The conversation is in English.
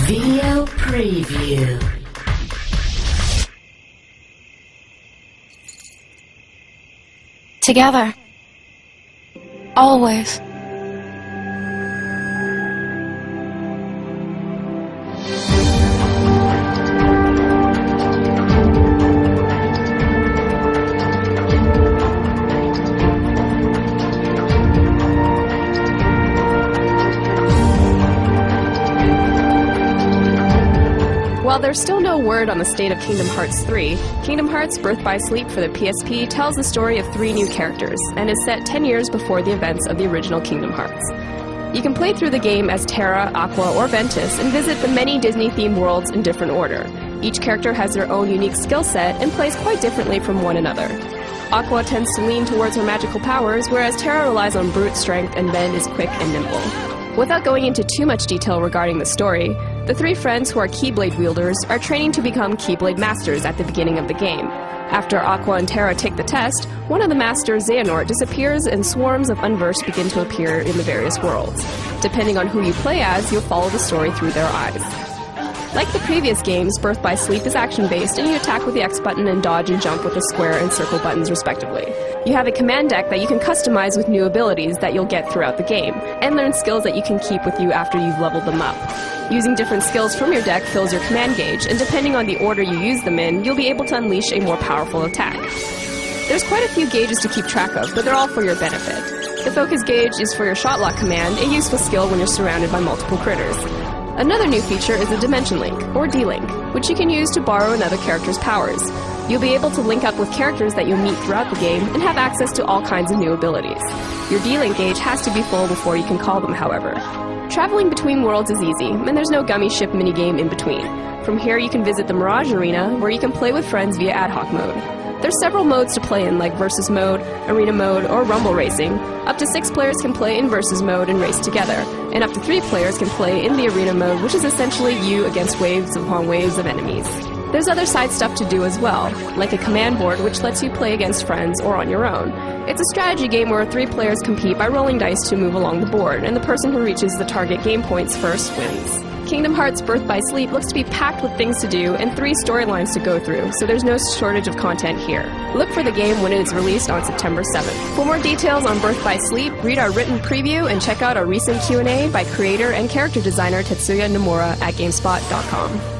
Video preview. Together. Always. While there's still no word on the state of Kingdom Hearts 3, Kingdom Hearts Birth by Sleep for the PSP tells the story of 3 new characters, and is set 10 years before the events of the original Kingdom Hearts. You can play through the game as Terra, Aqua, or Ventus, and visit the many Disney-themed worlds in different order. Each character has their own unique skill set, and plays quite differently from one another. Aqua tends to lean towards her magical powers, whereas Terra relies on brute strength, and Ben is quick and nimble. Without going into too much detail regarding the story, the 3 friends who are Keyblade wielders are training to become Keyblade Masters at the beginning of the game. After Aqua and Terra take the test, one of the Masters, Xehanort, disappears and swarms of Unverse begin to appear in the various worlds. Depending on who you play as, you'll follow the story through their eyes. Like the previous games, Birth by Sleep is action-based, and you attack with the X button and dodge and jump with the square and circle buttons respectively. You have a command deck that you can customize with new abilities that you'll get throughout the game, and learn skills that you can keep with you after you've leveled them up. Using different skills from your deck fills your command gauge, and depending on the order you use them in, you'll be able to unleash a more powerful attack. There's quite a few gauges to keep track of, but they're all for your benefit. The focus gauge is for your shot lock command, a useful skill when you're surrounded by multiple critters. Another new feature is a Dimension Link, or D.Link, which you can use to borrow another character's powers. You'll be able to link up with characters that you'll meet throughout the game, and have access to all kinds of new abilities. Your D.Link gauge has to be full before you can call them, however. Traveling between worlds is easy, and there's no gummy ship minigame in between. From here you can visit the Mirage Arena, where you can play with friends via ad hoc mode. There's several modes to play in, like Versus Mode, Arena Mode, or Rumble Racing. Up to 6 players can play in Versus Mode and race together, and up to 3 players can play in the Arena Mode, which is essentially you against waves upon waves of enemies. There's other side stuff to do as well, like a command board which lets you play against friends or on your own. It's a strategy game where 3 players compete by rolling dice to move along the board, and the person who reaches the target game points first wins. Kingdom Hearts Birth by Sleep looks to be packed with things to do and 3 storylines to go through, so there's no shortage of content here. Look for the game when it is released on September 7th. For more details on Birth by Sleep, read our written preview and check out our recent Q&A by creator and character designer Tetsuya Nomura at Gamespot.com.